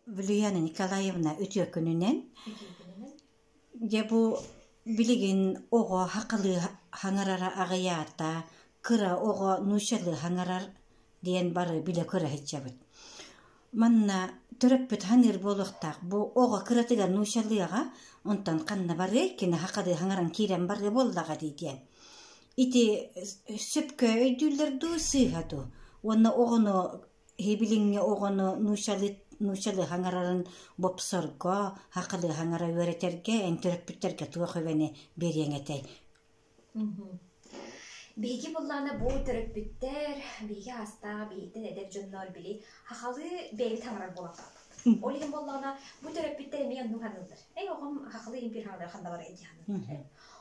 Vlyana Nikolaevna ötüyökününen ya bu biligin oğo haqılı hangarara ağayata kıra oğo nuşalı hangarar diyen barı bile kıra hiçabıt. Manna töröpbüt hanır boluqtaq bu oğo kıratıga nuşalıyağa ondan kanna barı kine haqılı hangaran kiren barı boldağa diyen. İti süpkö öydüller du sığadu. Onna oğonu hebilinge oğonu nuşalı hangararın bopsorgo haqılı hangara öğreterge en töröpbütterge tuğu beriyen etey. Begi bullana bu töröpbütter, begi hasta, beyitten eder jonnol bili, haqalı begi tamarar bolaqab. Oligen bullana bu töröpbütter emiyen nuhanıldır. Oğum haqalı impir hangar xanda var ediyanıldır.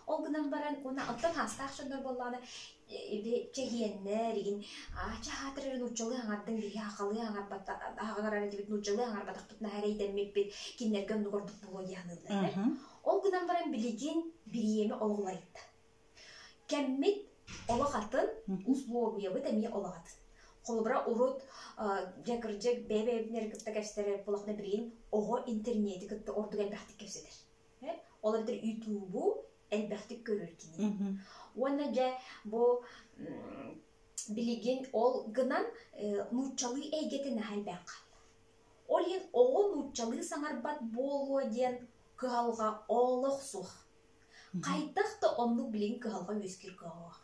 O günden baran ona alttan hasta jonnol bullana çehiyenler, çahatırın uçalı hangardan begi haqalı hangarar edibit uçalı hangar bataqtutna hereyden meppit kinler gönlü gorduk bulu ediyanıldır. O günden baran biligin bir yemi oğulaydı. Kemmit olaqatın условиябы тәми олaqatın. Қолыбыра урут жакыржак бебебнер кытта кәпстерер булақны бірейін оғы интернеті кытта ордуг әлбәқтік кәпседер. Олар бір ютубу әлбәқтік көрір кені. Уанна жа бұл білеген ол гынан нучалы әйгетіні әлбәқ қалды. Ол ен оғы нучалы саңарбат болуы ден кығалға олық суқ. Қайтақты онлық білген кығалға өскер кығалға.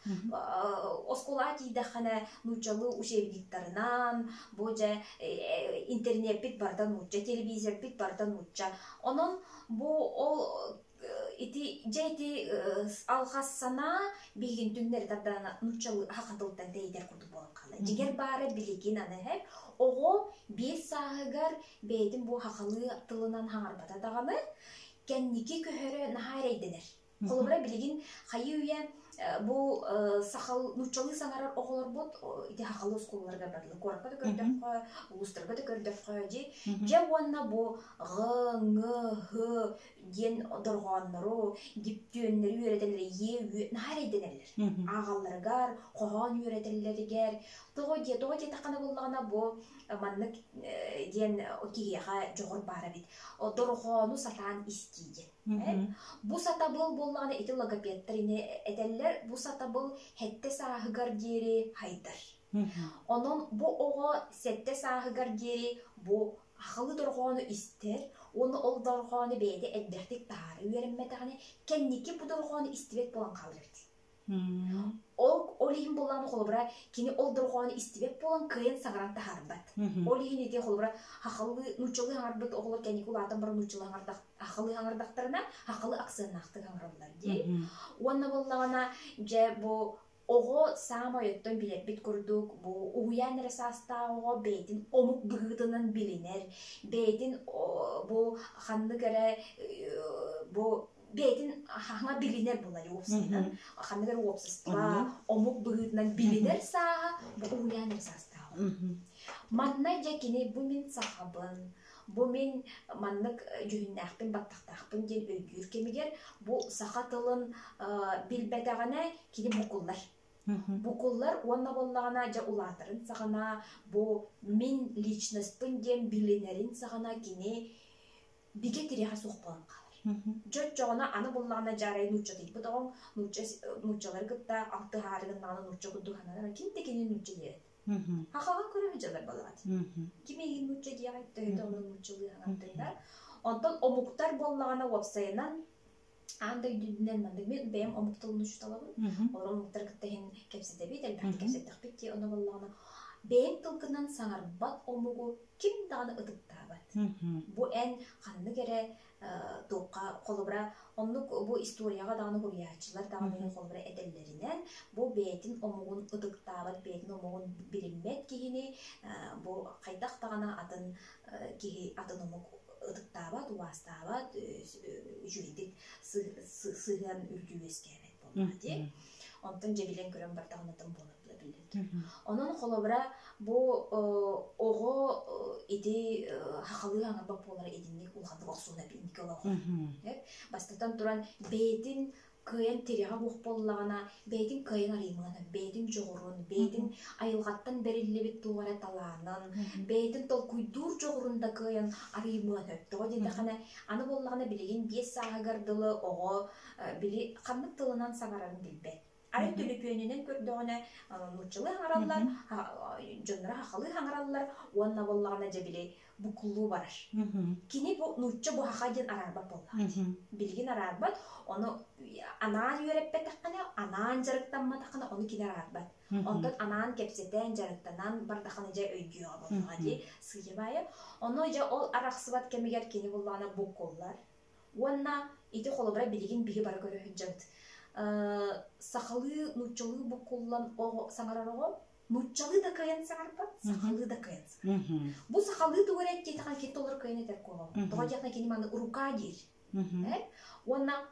Осколати дақана нучалы ұшевдіктарынан, бұжа интернет бит бардан ұтча, телевизор бит бардан ұтча. Onun бұл жайты алғасына білген түнлері тардана нучалы хақатылықтан дейдер күрді болын қалы. Жегер бары білген аны әп, оғы бес сағығар бейдің бұл хақалы тылынан хаңарбата дағаны кәннеке көхері нахайр әйденер. Қолыбыра білген қайы үйен бұл сақал нучалы саңарар оғылар бұд, иде хақалы ұсколыларға барлы. Қорапқа да көрдіп қой, ұлыстарға да көрдіп қой, же уанна бұл ғы, ден дұрғанлары, диптүйенлері үйретелері нахар әйденерлер. Ағаларғар, қоған үйретелерігер. Тоғы де тақаны болғана бұл маннық ден окейеға жоғыр бары бет. Дұрғану сатан істейден. Бу сатабыл боллағына ити логопедтеріне әдәлләр, бу сатабыл хәтті сағығар дері хайдар. Onun bu oğa sette sağıgar deri bu ақылы дұрғаны істер, оны ол дұрғаны бейді әлбәқтік тары үйерінметіғіне кәннеке бұл дұрғаны істебет болан қалыр бет. Ол ейін боланы қолыбыра, кені ол дұрғаны істебет болан күйен сағыран тағарбат. Ол ейін ете қолыбыра ақылы нұчылы аңарбат оғылар кәнекі ұлатын бір нұчылы ақылы аңардақтарына ақылы ақсынақты аңарбылар дей. Оны болағына жә бұл оғы сама өттен білет бит күрдік, бұл ұян ресаста оғы бейтін омық бұғытынан білінер, бейтін бұл қанды кәрі бұл бейтін хаңа білінер бұлар опсынан, қанды кәрі опсыстыла омық бұғытынан білінер саға бұл ұян ресаста оғы. Манна жәкіне бұл мен сақабын, бұл мен маннық жүхіннәқпен баттақтақпен ден өйгір кемегер, бұл сақатылын білбәдіғана кені бұқылар. Бұқылар онна болағына жа ұлатырын сағана, бұл мен личностпен ден білінерін сағана кені біге тіреға соқпалан қалар. Жөт жоғына аны болағына жарай нұтча дейді. Бұтағын нұтчалар күтті алты ғарығын аны нұтча күтті ғанадана кенде кені нұтча дереді. Хақаға көрі жалар балағады. Кемеген нұтча дейі өйді оның нұтчылы ғанадындар. Онтан омуқтар болағына опсайынан андай дүннен мандық мен бәйім омуқтылын үшіт алабын. Олар омуқтар күттәйін кәпсеті бейт, әлбәқті кәпсеттіқ бетте оны болағына. Бәйім тұлқынан саңарбат омуғу кім дағаны ұдықтабат. Бұ ән қанды кәрі тоққа қолыбыра, онлық бұ историяға дағаны ғұриячылар дағаны қолыбыра әдәллерінен бұ бәйтін омуғын ұдықтабат, бәйтін омуғын білінмет кейіне бұ қайдақ дағана атын омуғы ыдыктабат, уастабат, жүйдік сыған үрді өскәбет болмады. Онтын жебілен көрін бардағынатын болыплы білді. Onun қолыбыра бұл оғы еде хақалы аңырбақ болары едіннік ұлғанды оқсуына білінді олауға. Бастатан тұран бейдің кыйын тереға бух боллағана, бейдин кыйын арыймығынан, бейдин жоғырын, бейдин айылғаттан берілі туғара таланын, бейдин тол күйдур жоғырында кыйын арыймығын өттіғо дейді қана, аны боллағана білеген 5 сағағардылы оғы, білі қанлық тылынан сағарарын білбет. Арын төлөпөнүнөн көрдөгөнө нуччылы хаңараллар, жоннора хакалы хаңараллар, уанна боллагана жебили букулуу барар. Кини бу нучча бу хакаден арарбат болла. Билген арарбат, оны анаан үйреппет такана, анаан жарыктанма такана, оны кини арарбат. Ондан анаан кепсетен жарыктанан бардакана жа өйгүйөгө болга ди сыйбайы. Оны жа ол араксыбат кемигер кини боллагана букуллар. Уанна ити холобра билген биги бар көрөһүн сахалы нуччалы букуллан ого саңарарого нуччалы да кайын саңарпат, сахалы да кайын саңар. Бу сахалы тугурет жетахан кетті олар кайын етер кого. Тоға жатна кені маңды урука дейір. Онна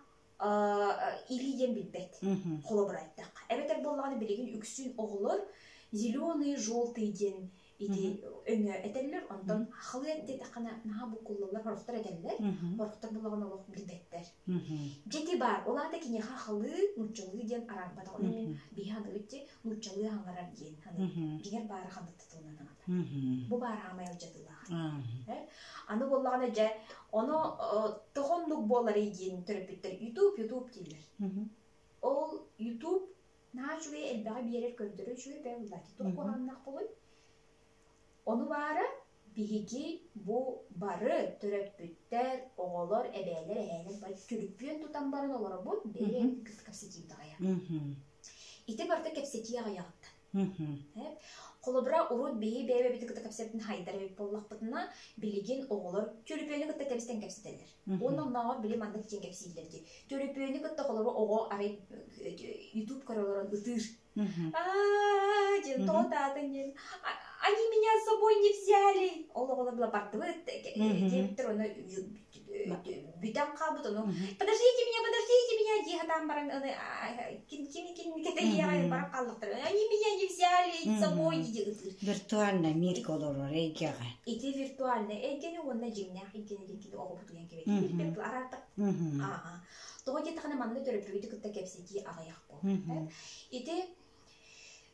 илиден билбет, қолы бұрайттақ. Әбетер болғаны білеген үксін оғылыр, зеленый, желтый ден ити өңі әтелілер, ондан халы әтті тақана наға букуллалар хорықтар әтелілер, хорықтар болғаны олық білбеттер. Жеті бар, оларда кене халы нуччалы ден арарбат. Оны мен бейханы өтте нуччалы хаңарар ден. Бігер бары қандықты тұлынан аңатар. Бұ бары амайыл жадылаға. Аны болғаны жа, оны тұғындық болар еден түріпеттер. YouTube дейлер. Ол YouTube наға жүге әлбәға берер көрдірі жүге бәуілдәті. Тұқ қоғаннақ болуй. Onu bari bihigi bu barı töröpütter, oğullar, ebeler, eğeler bari körüpüyen tutan barın olara bu beri kapsetiği dağaya. İti barda kapsetiği ağayağıttan. Kolobra urut bihi bebe biti kıta kapsetin haydara bir pollak bıtına bilgin oğullar körüpüyeni kıta kapseten kapseteler. Onun nağa bilim andak için kapseyillerdi. Körüpüyeni kıta kolobra oğul arayıp YouTube karaların ıtır. Aaa, то да, они меня с собой не взяли. Ола была бардовая, директор, она битам кабут, ну, подождите меня, я там баран, я баракаллах, они меня не взяли с собой. Виртуальный мир колору рейгяга. И ты виртуальный, эгени он на джиннях, эгени ки ого буту янки веки, бирпел арата. То где-то хана манны төрөпүгү кытта кепсети агаяк бол. И ты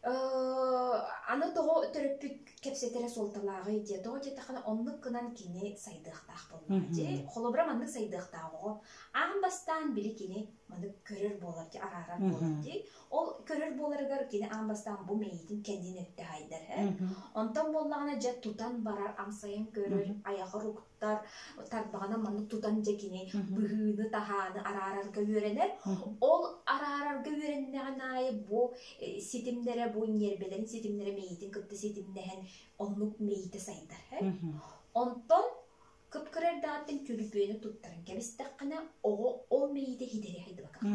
аны того төрөпүк кепсетере солталагы ди. Того жетакана оннук кынан кини сайдыктак болду. Же холобра мандык сайдыктагы. Амбастан били кини мандык көрөр болар ди, арарар болар ди. Ол көрөр боларыгар кини амбастан бу мейдин кендин өттү хайдар. Онтон боллагана же тутан барар, амсайын көрөр, аягы руктар, тарбагана мандык тутан же кини быгыны таханы арарарга үйренер. Ол арарарга үйреннегенайы бу ситимдере бу нербелерин ситимдере мейдин кытты ситимдеген оннук мейди сайдар. Онтон кыпкырар даатын көрүпөөнү туттарын кебистаккана ол мейди хидери хайды бака.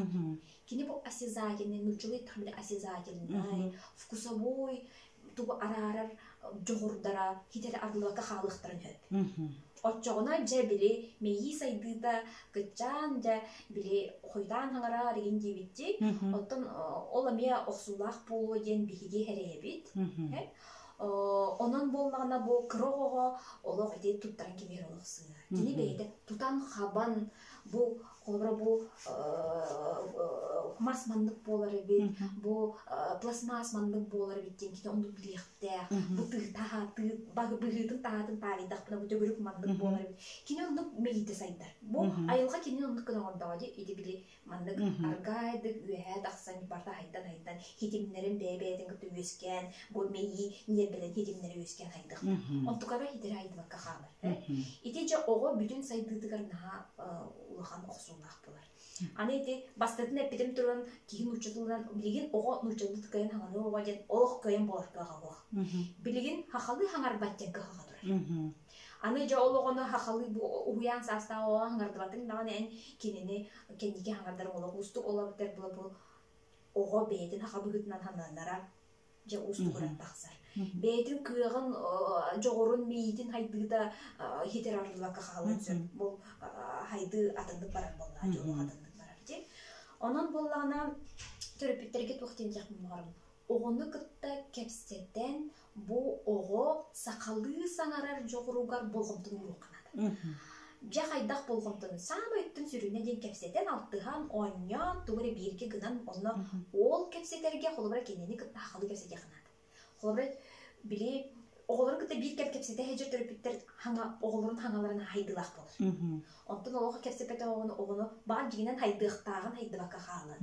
Кини бу осязательный, нучулый тамбиле осязательный, вкусовой, тубу арарар жогордара хидери арлыка халыктарын хөп. Отчоғына жа біле мейі сайдыда күтчан жа біле қойдан хаңара деген дебетте, оттан ол әме оқсулақ болу ден бігеде әрейбет. Онан болмағына бұл кіроғыға олық әде тұттаран кемер олықсы. Дені бейді тұтан қабан бұл қолыбыра бұл масмандық болары бет, бұл пластмасмандық болары беттен кейін онды білектәк, бұл бұғытын тағатын таридақ, бұл төгірік мандық болары бет. Кейін онды мейді сайдар. Бұл айылға кейін онды күні ордаға де, еді біле мандық арғайдық, үйәд, ақсан, барда хайдан, хетімнерін бәйбәйдің күтті өскен, бұл мейі нербелен хетімнері өскен хайдық. Онтықара хетері айды баққа қалыр. Ете жа оғы бүтін сайдыдығыр наға улахан оқсулақ болар. Аны эти бастатын эпидем туран кийин учутулдан билген ого нучулду кайын хаңаны ого ден олох кайын болар кага. Билген хахалы хаңар баттен кага турар. Аны жа ологону хахалы уян саста ого хаңарды батын даган эн кинени кендиге хаңардар олог усту олабытер бул ого бейдин хахабыгытынан хананара жа усту көрөт таксар. Бейдин кыгын жогорун мейдин хайдыда хитер арлыка халын бул хайды атындык барар болла жолу атындык барар же. Онон боллагана төрөпүттерге туктен жакмын барым. Огону кытта кепсетен бу ого сакалы саңарар жогоругар болгомдун уруканады. жа хайдах болгонтон самый өттүн сүрүнө ден кепсетен алтыхан оня тугуре бирге гынан онно ол кепсетерге холобра кенени кытта халы кепсете кынат. Холобра били оголор кытта бир кепсете хежер төрөпүттер ханга оголорун хангаларын хайдылак болор. Онтон олого кепсепете огону бар жигинен хайдыктагын хайдыбакка халы.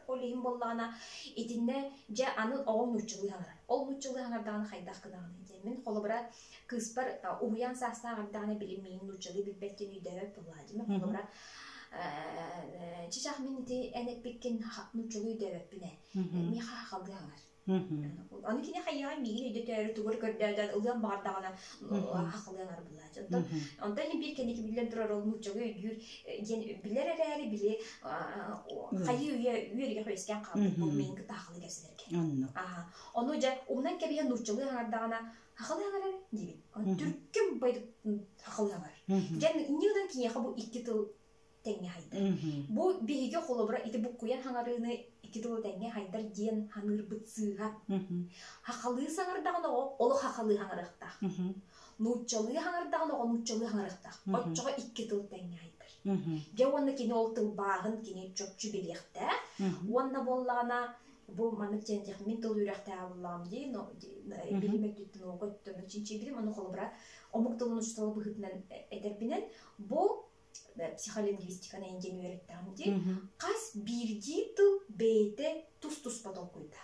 Олейин боллана итинне жа анын оол нучулы ханар. Ол нучулы ханардаганы хайдак кыдаганы. Мен холобра кыспар уян састагардаганы билим мен нучулы билбеттен үйдөп болладым. Холобра чичак мен ити энек беккен нучулы үйдөп бине. Ми хахалды ханар. Аны кине хайяга миги үйдө төрү тугур көрдөдө улан бардагана хакылыгар булла. Онда бир кенеки билен турар ол нучулы үйгүр билер эрери били хайы үйөргө хөскөн калды бул менин тахылы кесилерге. Ону жа умнан кебе нучулы хардагана хакылыгар диби. Түрккүм байды хакылыгар. Жан ньюдан кине хабу 2 тыл теңге хайдар. Бу биге холобра ити бу куян хаңарыны 2 тыл теңге хайдар ден ханыр бытсыга. Хакалы саңардаганы ол хакалы хаңарыкта. Нучалы хаңардаганы ол нучалы хаңарыкта. Отчого 2 тыл теңге хайдар. Же онны кине ол тыл багын кине чөпчү белекте. Онна боллана бу маны тендих мен тыл үрәктә аллам ди, но билимек түтүн оготтон чинчи билим аны холобра омуктылын ушталы быгытнан этербинен бу психолингвистиканы инжен үйреттім де, қас бірді тыл бейті тұс-тұс батал қойды.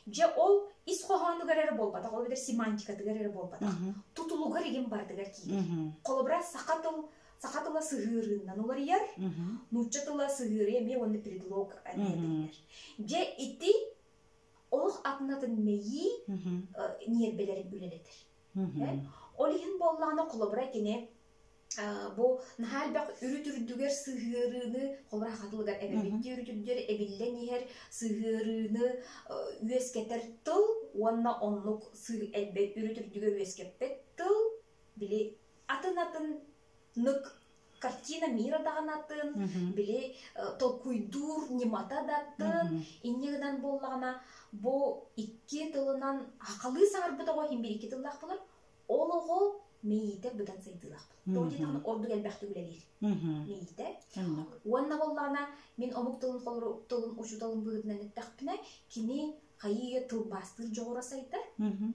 Же ол ис қоғаны көрері болбады, ол бедер семантикаты көрері болбады. Тұтылуға реген бардығар кейді. Қолыбыра сақатыла сығырынан олар ер, нұтчатыла сығыры, ме оны предлог әнедіңдер. Же ити олық атынатын мейі нербелерін үлелетір. Ол ең болланы қолыбыра кене бу нахал бак үрүтүрдүгер сыгырыны холбара хатылгар эбебитти үрүтүрдүгер эбиллен ихер сыгырыны үескетер тыл уанна оннук сыг элбе үрүтүрдүгер үескеппет тыл били атын нык картина мира даганатын били толкуйдур немата даттын иннегдан боллагана бу 2 тылынан акылы саңарбытого хим 2 тылдак болор олого мейте будан сайдылак. Тоди таны орду келбекти билелер. Мейте. Уанна боллана мен омук тылын колору тылын ушуталын быгытнан эттакпина кини кайы тыл бастыр жогора сайта.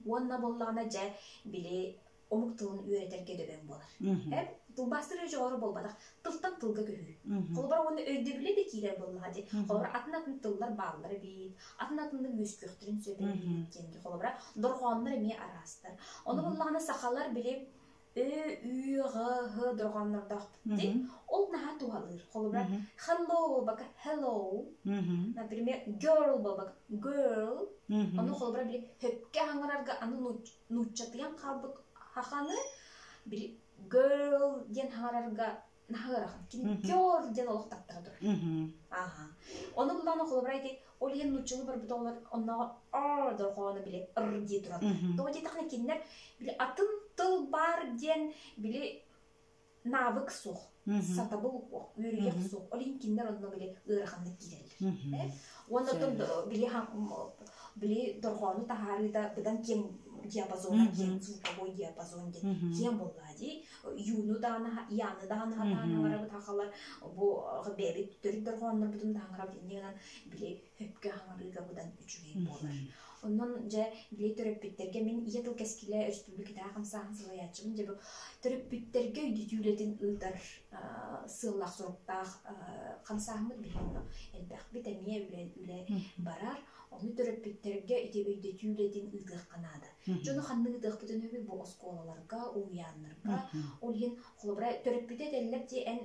Уанна боллана же биле омук тылын үйрөтерге дөбөң болар. Тыл бастыры жогору болбадак тылтан тылга көһү. Колбар оны өйдө биледи килер боллады. Колбар атынатын тыллар баалары бит. Атынатынын үскөктөрүн сөбөйт кенди колбар доргоннар эме арастыр. Оны боллагана сахалар биле доргоннарда ди. Ол наха туалыр. Колбар hello бака hello. Например, girl бака girl. Оны колбар биле хөпкө хаңарарга аны нуччатыян калбык хаханы биле girl ден хаңарарга нахарахан. Кини girl ден олуктаттырдыр. Оны буланы колбрайди ол ен нучулы бір бутолар оннага доргоны биле ди турат. Тоди такны киндер биле атын тыл бар ден биле навык сух. Сатабыл үргек сух. Ол ен киндер онно биле ыраханды киделер. Оннотон биле доргоны тахарыда бидан кем диапазон, звуковой диапазон кем боллади. Юну дана, яны дана хатанара бутахалар. Бу беби төрүдөр гоннор бутун таңырап дегенен биле хөпкө хаңарыга будан үчүгей болар. Оннон же биле төрөпүттерге мен ятыл кескиле республикада камсаан сылаячымын же бу төрөпүттерге үйдүтүүлөдүн ыдар сыллак суруктак камсаамы билем. Элбек битемие үле барар. Onu töröpütterge öydetүүледин ыдык канада. Жону ханны ыдык бүтүн өбү бу осколаларга, уяннарга, ол ен холобра төрөпүтө делеп же эн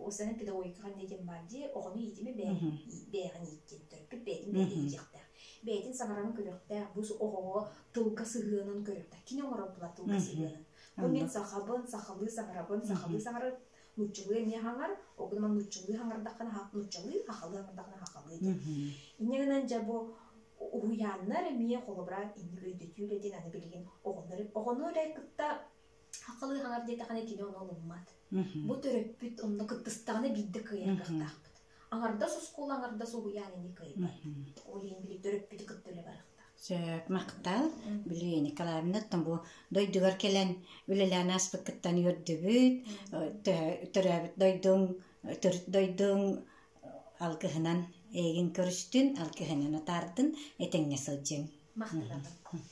осанын педагогика деген бар ди, огону итими бээгин иттен төрөпүт бээгин бээгиктер. Бээгин сагараны көрөктөр, бу ого тылка сыгынын көрөктөр. Кине оңорop була тылка сыгынын. Бу мен сахабын, сахалы сагары нучулы не хаңар, огдуман нучулы хаңардакана хак нучулы, хакалы хаңардакана хакалы. Иннегенен жабу уяннар эмие холобра иннеге өйдөтүүлөдүн аны билген огонор кытта хакалы хаңар детаканы кине онолуммат. Бу төрөпүт онно кыттыстаганы бидде кыйырдактакпыт. Аңарда сускул аңарда суу уян эне кыйбат. Ол ен биле төрөпүт кыттылы баракта. Söp maqtal Bilge Nikolaevna bu doydugar kelen ülelän aspaktan yördübüt töröbüt doydun alkıhınan egin körüstün alkıhınan atardın eteňe sылжың. Maqtaladım.